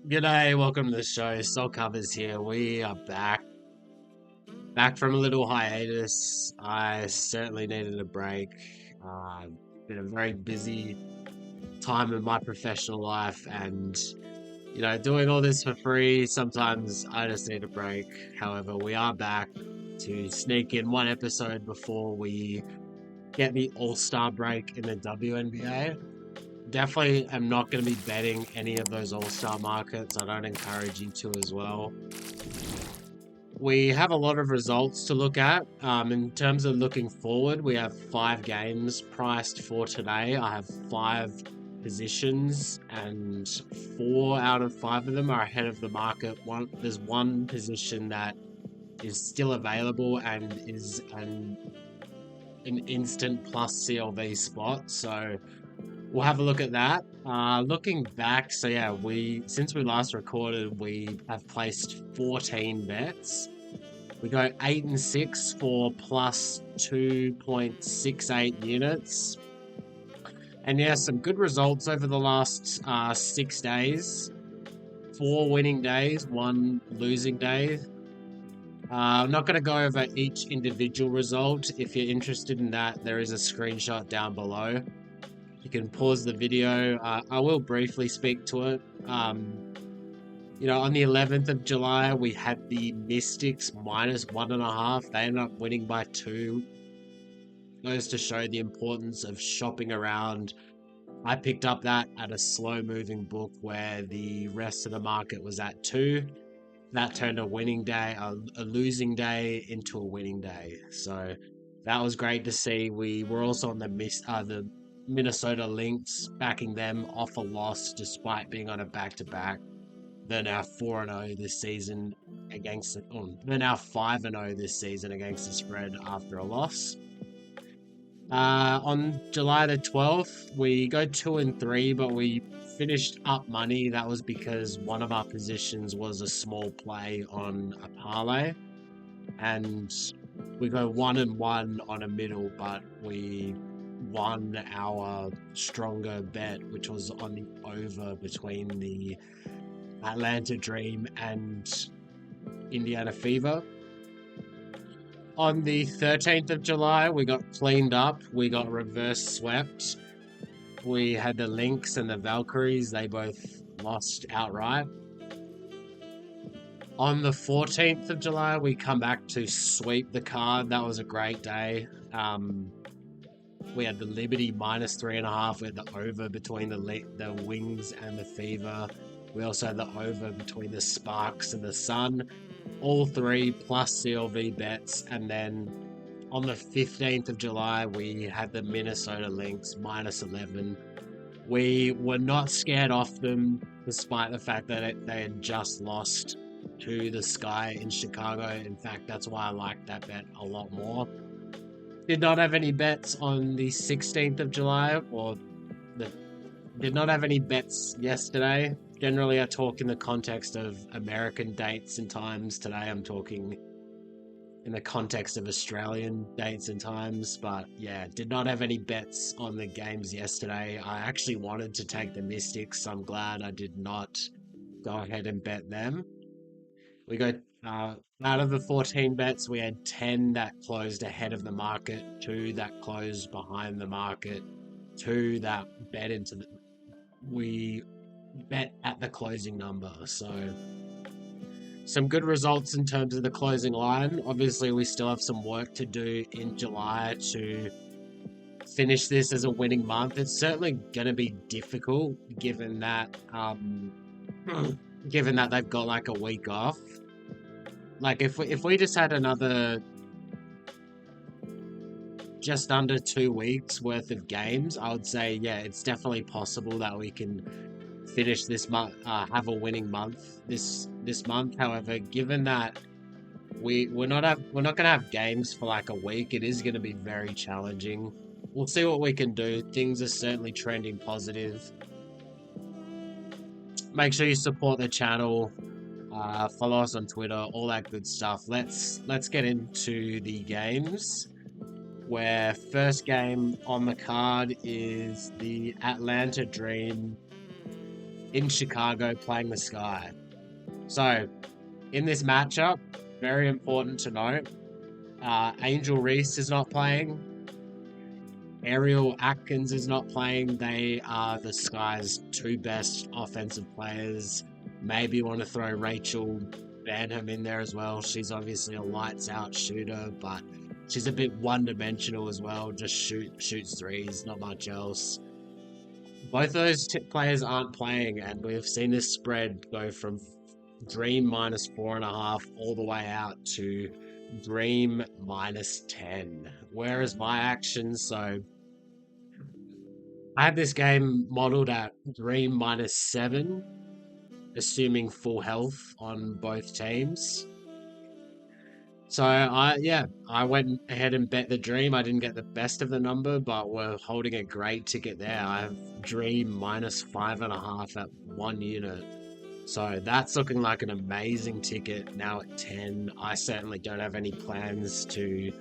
G'day, welcome to the show. Soul Covers here. We are back from a little hiatus. I certainly needed a break. Been a very busy time in my professional life, and doing all this for free. Sometimes I just need a break. However, we are back to sneak in one episode before we get the All-Star break in the WNBA. Definitely am not going to be betting any of those All-Star markets. I don't encourage you to as well. We have a lot of results to look at. In terms of looking forward, we have 5 games priced for today. I have 5 positions, and 4 out of 5 of them are ahead of the market. There's one position that is still available and is an instant plus CLV spot. So we'll have a look at that. Looking back, so yeah, since we last recorded, we have placed 14 bets. We go 8 and 6 for plus 2.68 units. And yeah, some good results over the last 6 days. 4 winning days, 1 losing day. I'm not going to go over each individual result. If you're interested in that, there is a screenshot down below. You can pause the video. I will briefly speak to it. On the 11th of July, we had the Mystics minus 1.5. They ended up winning by 2. Goes to show the importance of shopping around. I picked up that at a slow-moving book where the rest of the market was at 2. That turned a losing day into a winning day. So that was great to see. We were also on the Minnesota Lynx, backing them off a loss despite being on a back-to-back. They're now 4-0 this season they're now 5-0 this season against the spread after a loss. On July the 12th, we go 2 and 3, but we finished up money. That was because one of our positions was a small play on a parlay, and we go 1 and 1 on a middle, but we won our stronger bet, which was on the over between the Atlanta Dream and Indiana Fever. On the 13th of July, we got cleaned up. We got reverse swept. We had the Lynx and the Valkyries. They both lost outright. On the 14th of July, we come back to sweep the card. That was a great day. We had the Liberty minus 3.5. We had the over between the Wings and the Fever. We also had the over between the Sparks and the Sun. All 3 plus CLV bets. And then on the 15th of July, we had the Minnesota Lynx minus 11. We were not scared off them, despite the fact that they had just lost to the Sky in Chicago. In fact, that's why I like that bet a lot more. Did not have any bets on the 16th of July, did not have any bets yesterday. Generally, I talk in the context of American dates and times. Today, I'm talking in the context of Australian dates and times. But yeah, did not have any bets on the games yesterday. I actually wanted to take the Mystics. So I'm glad I did not go ahead and bet them. We go out of the 14 bets, we had 10 that closed ahead of the market, 2 that closed behind the market, 2 that we bet at the closing number. So some good results in terms of the closing line. Obviously, we still have some work to do in July to finish this as a winning month. It's certainly going to be difficult given that they've got like a week off. Like if we just had another just under 2 weeks worth of games, I would say yeah, it's definitely possible that we can finish this month, have a winning month this month. However, given that we're not going to have games for like a week, it is going to be very challenging. We'll see what we can do. Things are certainly trending positive. Make sure you support the channel. Follow us on Twitter, all that good stuff. Let's get into the games. Where first game on the card is the Atlanta Dream in Chicago playing the Sky. So in this matchup, very important to note, Angel Reese is not playing. Ariel Atkins is not playing. They are the Sky's two best offensive players. Maybe you want to throw Rachel Banham in there as well. She's obviously a lights out shooter, but she's a bit one-dimensional as well. Just shoots threes, not much else. Both those players aren't playing, and we've seen this spread go from Dream minus 4.5 all the way out to Dream minus 10. Where is my action? So I have this game modeled at Dream minus 7, assuming full health on both teams. So I went ahead and bet the Dream. I didn't get the best of the number, but we're holding a great ticket there. I have Dream minus 5.5 at 1 unit. So that's looking like an amazing ticket now at 10. I certainly don't have any plans to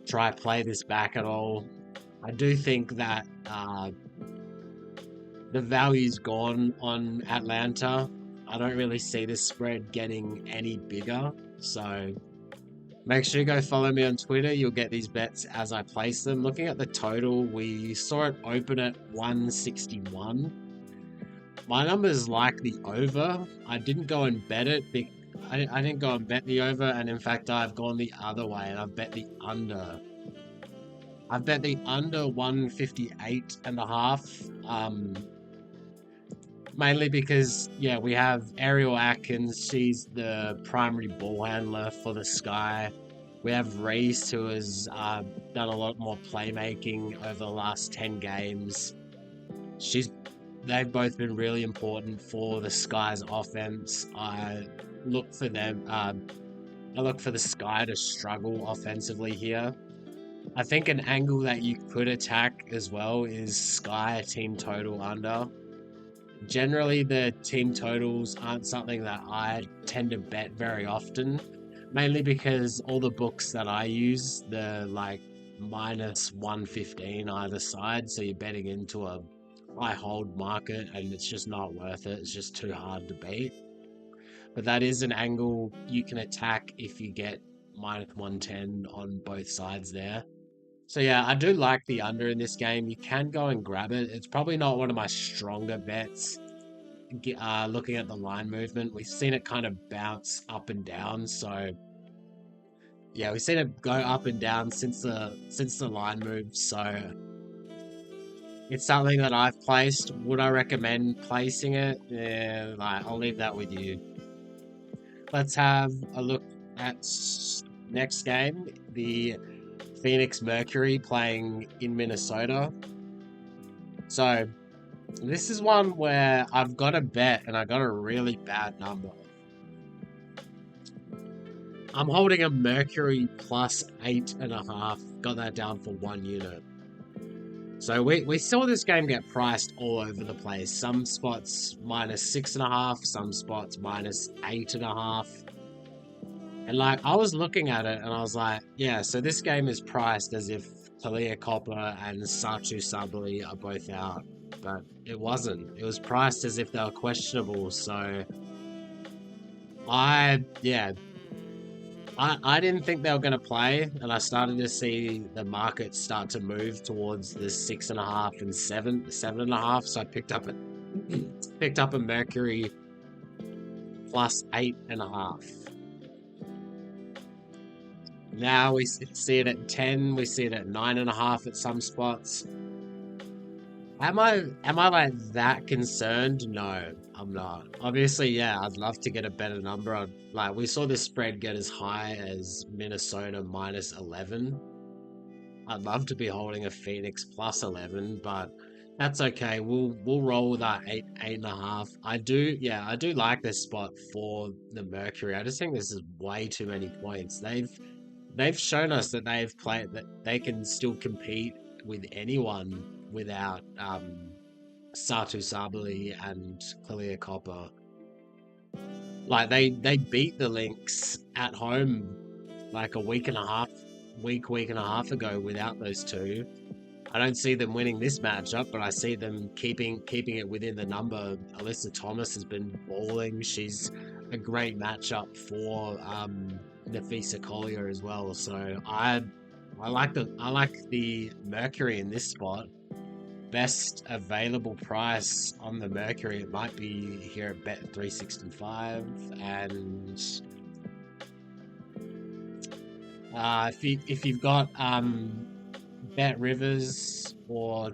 try play this back at all. I do think that the value's gone on Atlanta. I don't really see this spread getting any bigger. So make sure you go follow me on Twitter. You'll get these bets as I place them. Looking at the total, we saw it open at 161. My number is likely over. I didn't go and bet it. I didn't go and bet the over, and in fact, I've gone the other way and I've bet the under. I've bet the under 158.5. Mainly because, yeah, we have Ariel Atkins. She's the primary ball handler for the Sky. We have Reese, who has done a lot more playmaking over the last 10 games. They've both been really important for the Sky's offense. I look for the Sky to struggle offensively here. I think an angle that you could attack as well is Sky team total under. Generally, the team totals aren't something that I tend to bet very often, mainly because all the books that I use, they're like minus 115 either side, so you're betting into a high hold market and it's just not worth it. It's just too hard to beat. But that is an angle you can attack if you get minus 110 on both sides there. So yeah, I do like the under in this game. You can go and grab it. It's probably not one of my stronger bets. Looking at the line movement, we've seen it kind of bounce up and down. So yeah, we've seen it go up and down since the line move. So it's something that I've placed. Would I recommend placing it? Yeah, I'll leave that with you. Let's have a look at next game. The Phoenix Mercury playing in Minnesota. So this is one where I've got a bet and I got a really bad number. I'm holding a Mercury plus 8.5. Got that down for 1 unit. So we saw this game get priced all over the place. Some spots minus 6.5, some spots minus 8.5. And I was looking at it and I was like, yeah, so this game is priced as if Talia Copper and Satu Sabali are both out. But it wasn't. It was priced as if they were questionable. So I didn't think they were going to play, and I started to see the market start to move towards the 6.5 and 7.5. So I picked up a Mercury plus 8.5. Now we see it at 10. We see it at 9.5 at some spots. Am I like that concerned? No, I'm not. Obviously, yeah, I'd love to get a better number. We saw this spread get as high as Minnesota minus 11. I'd love to be holding a Phoenix plus 11, but that's okay. We'll roll with that 8.5. I do like this spot for the Mercury. I just think this is way too many points. They've shown us that that they can still compete with anyone without Satu Sabali and Kalia Copper. They beat the Lynx at home like a week and a half ago without those two. I don't see them winning this matchup, but I see them keeping it within the number. Alyssa Thomas has been balling. She's a great matchup for Nafisa Collier as well. So I like the Mercury in this spot. Best available price on the Mercury, it might be here at Bet 365, and if you've got Bet Rivers or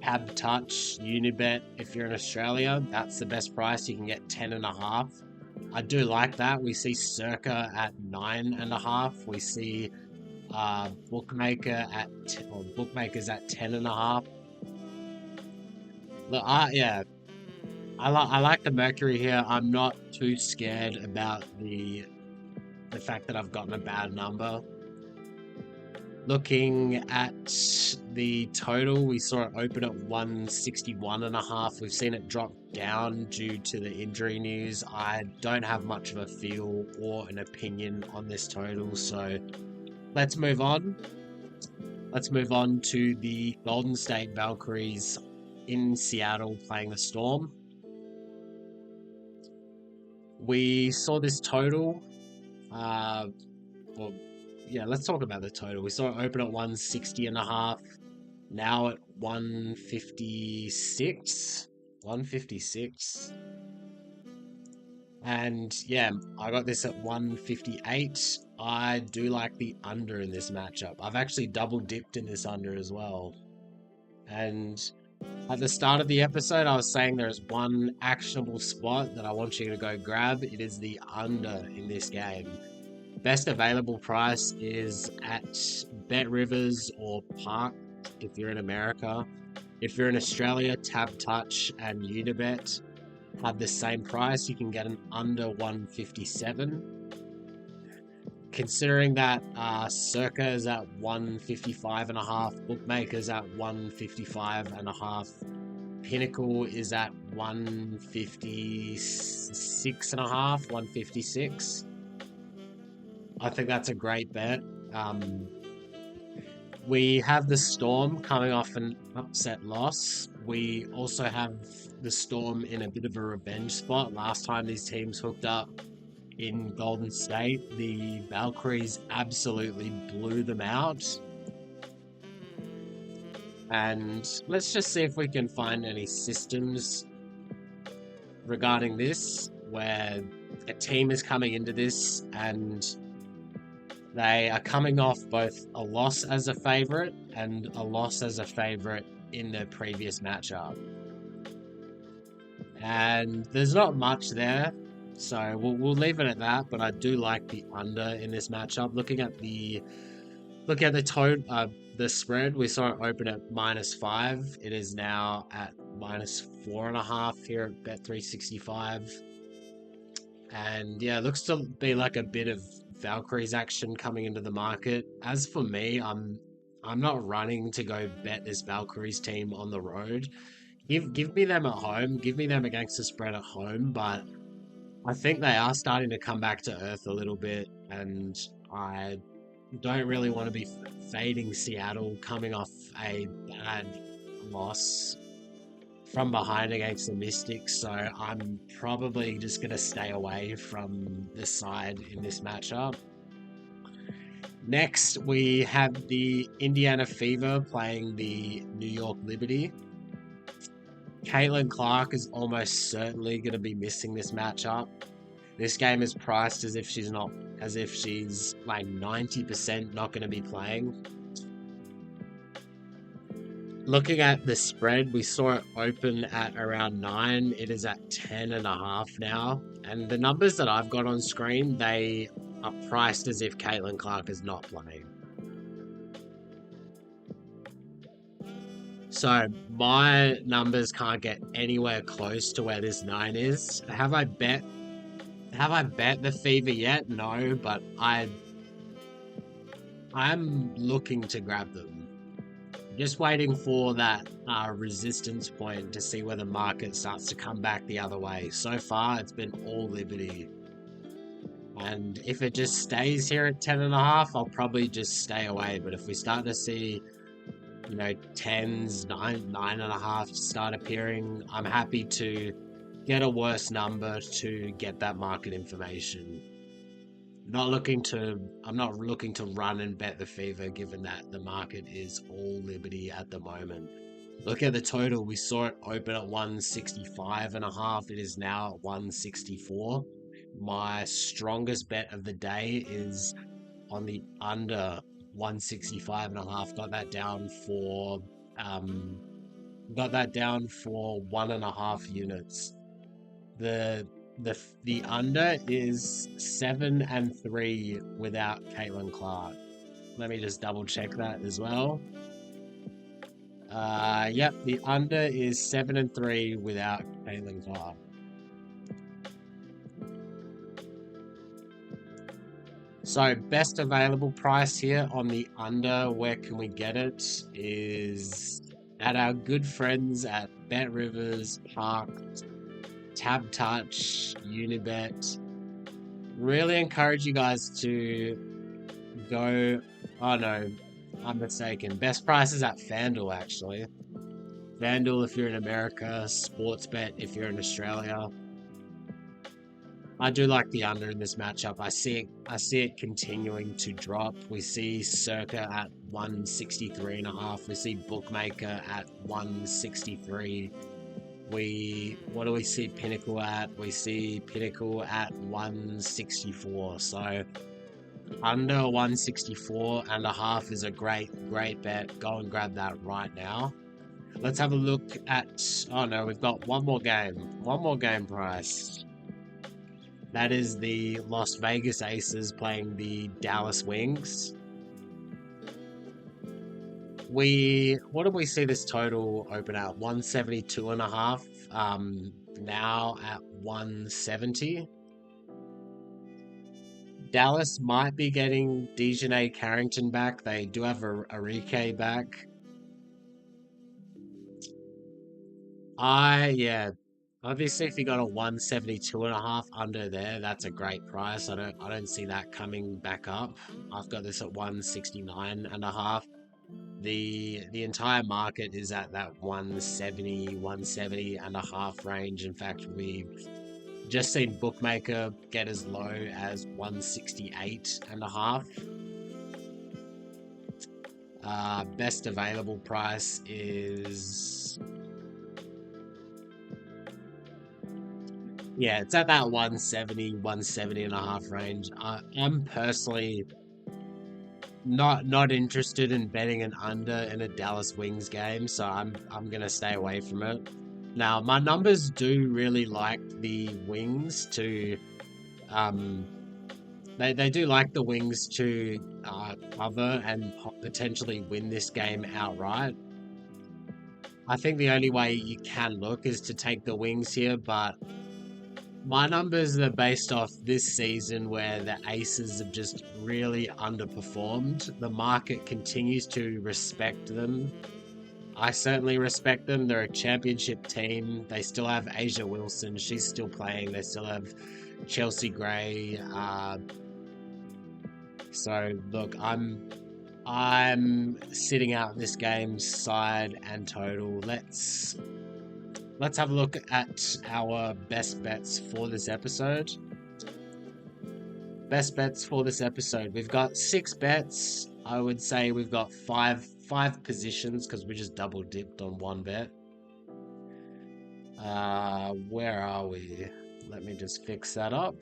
Tab Touch Unibet, if you're in Australia, that's the best price. You can get 10.5. I do like that. We see Circa at 9.5. We see Bookmaker or Bookmakers at 10.5. Look, I like the Mercury here. I'm not too scared about the fact that I've gotten a bad number. Looking at the total, we saw it open at 161.5. We've seen it drop down due to the injury news. I don't have much of a feel or an opinion on this total, so let's move on. Let's move on to the Golden State Valkyries in Seattle playing the Storm. We saw this total. Let's talk about the total. We saw it open at 160.5. Now at 156. 156. And yeah, I got this at 158. I do like the under in this matchup. I've actually double dipped in this under as well. And at the start of the episode, I was saying there is one actionable spot that I want you to go grab. It is the under in this game. Best available price is at Bet Rivers or Park if you're in America. If you're in Australia, Tab Touch and Unibet have the same price. You can get an under 157. Considering that Circa is at 155.5, Bookmakers at 155.5, Pinnacle is at 156.5, 156. I think that's a great bet. We have the Storm coming off an upset loss. We also have the Storm in a bit of a revenge spot. Last time these teams hooked up in Golden State, the Valkyries absolutely blew them out. And let's just see if we can find any systems regarding this, where a team is coming into this and they are coming off both a loss as a favorite and a loss as a favorite in the previous matchup. And there's not much there, so we'll leave it at that. But I do like the under in this matchup. Looking at the total, the spread, we saw it open at -5. It is now at -4.5 here at Bet 365. And yeah, it looks to be like a bit of Valkyries action coming into the market. As for me, I'm not running to go bet this Valkyries team on the road. Give me them at home. Give me them against the spread at home. But I think they are starting to come back to earth a little bit, and I don't really want to be fading Seattle coming off a bad loss from behind against the Mystics, so I'm probably just going to stay away from this side in this matchup. Next, we have the Indiana Fever playing the New York Liberty. Caitlin Clark is almost certainly going to be missing this matchup. This game is priced as if she's like 90% not going to be playing. Looking at the spread, we saw it open at around 9. It is at 10.5 now. And the numbers that I've got on screen, they are priced as if Caitlin Clark is not playing. So my numbers can't get anywhere close to where this 9 is. Have I bet the Fever yet? No, but I'm looking to grab them. Just waiting for that resistance point to see where the market starts to come back the other way. So far, it's been all Liberty. And if it just stays here at 10.5, I'll probably just stay away. But if we start to see you know, 10s, 9.5 start appearing. I'm happy to get a worse number to get that market information. I'm not looking to run and bet the fever, given that the market is all Liberty at the moment. Look at the total. We saw it open at 165.5. It is now at 164. My strongest bet of the day is on the under 165.5. Got that down for 1.5 units. The under is 7-3 without Caitlin Clark. Let me just double check that as well. Yep, the under is 7-3 without Caitlin Clark. So best available price here on the under, where can we get it, is at our good friends at Bet Rivers, Park, Tab Touch, Unibet. Really encourage you guys to go. Oh no, I'm mistaken. Best prices at FanDuel, actually. FanDuel if you're in America, Sportsbet if you're in Australia. I do like the under in this matchup. I see it continuing to drop. We see Circa at 163.5. We see Bookmaker at 163. What do we see Pinnacle at? We see Pinnacle at 164. So under 164.5 is a great bet. Go and grab that right now. Let's have a look at. Oh no, we've got one more game price. That is the Las Vegas Aces playing the Dallas Wings. What did we see this total open at? 172.5. Now at 170. Dallas might be getting Dejanay Carrington back. They do have Arike back. Yeah. Obviously, if you got a 172.5 under there, that's a great price. I don't see that coming back up. I've got this at 169.5. The entire market is at that 170.5 range. In fact, we've just seen Bookmaker get as low as 168.5. Best available price is, yeah, it's at that 170.5 range. I'm personally not interested in betting an under in a Dallas Wings game, so I'm gonna stay away from it. Now, my numbers do really like the Wings to they do like the Wings to cover and potentially win this game outright. I think the only way you can look is to take the Wings here, but my numbers are based off this season where the Aces have just really underperformed. The market continues to respect them. I certainly respect them. They're a championship team. They still have Asia Wilson. She's still playing. They still have Chelsea Gray. So look, I'm sitting out this game side and total. Let's have a look at our best bets for this episode. Best bets for this episode. We've got 6 bets. I would say we've got five positions because we just double dipped on one bet. Where are we? Let me just fix that up.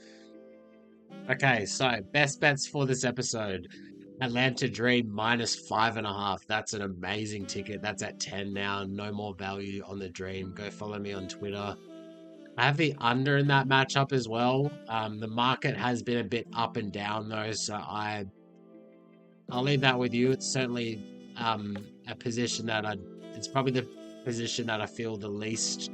Okay, so best bets for this episode. Atlanta Dream -5.5. That's an amazing ticket. That's at 10 now. No more value on the Dream. Go follow me on Twitter. I have the under in that matchup as well. The market has been a bit up and down though, so I'll leave that with you. It's certainly a position that it's probably the position that I feel the least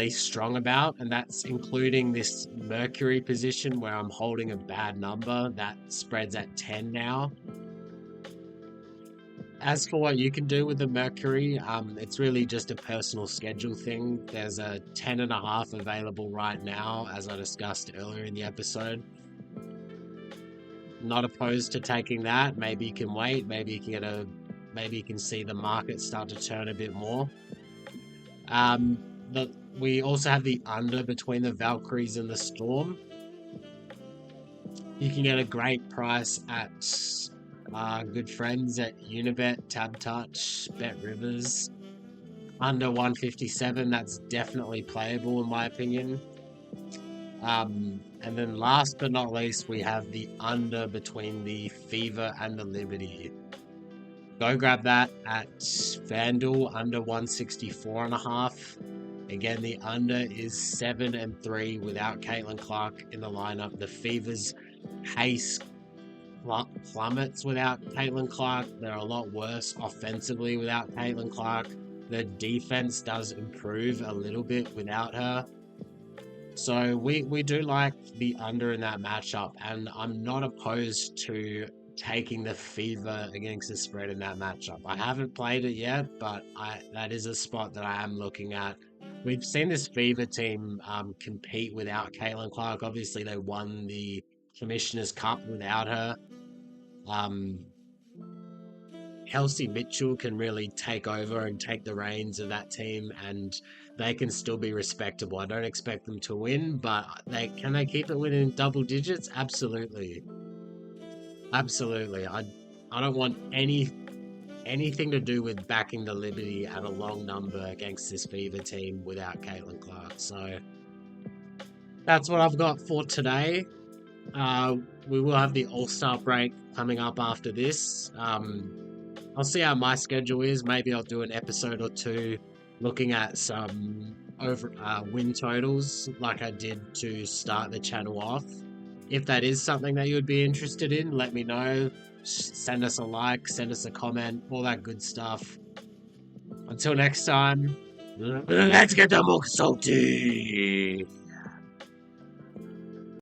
strong about, and that's including this Mercury position where I'm holding a bad number. That spreads at 10 now. As for what you can do with the Mercury, it's really just a personal schedule thing. There's a 10.5 available right now, as I discussed earlier in the episode. Not opposed to taking that. Maybe you can wait. Maybe you can get a maybe you can see the market start to turn a bit more. Um, we also have the under between the Valkyries and the Storm. You can get a great price at good friends at Unibet, Tab Touch, Bet Rivers. Under 157, that's definitely playable in my opinion. And then last but not least, we have the under between the Fever and the Liberty. Go grab that at FanDuel under 164.5. Again, the under is 7-3 without Caitlin Clark in the lineup. The Fever's pace plummets without Caitlin Clark. They're a lot worse offensively without Caitlin Clark. The defense does improve a little bit without her. So we do like the under in that matchup, and I'm not opposed to taking the Fever against the spread in that matchup. I haven't played it yet, but that is a spot that I am looking at. We've seen this Fever team compete without Caitlin Clark. Obviously, they won the Commissioner's Cup without her. Kelsey Mitchell can really take over and take the reins of that team, and they can still be respectable. I don't expect them to win, but can they keep it within double digits? Absolutely. Absolutely. I don't want anything to do with backing the Liberty at a long number against this Fever team without Caitlin Clark. So that's what I've got for today. We will have the All-Star break coming up after this. I'll see how my schedule is. Maybe I'll do an episode or two looking at some win totals like I did to start the channel off. If that is something that you would be interested in, let me know. Send us a like, send us a comment, all that good stuff. Until next time, let's get the more salty.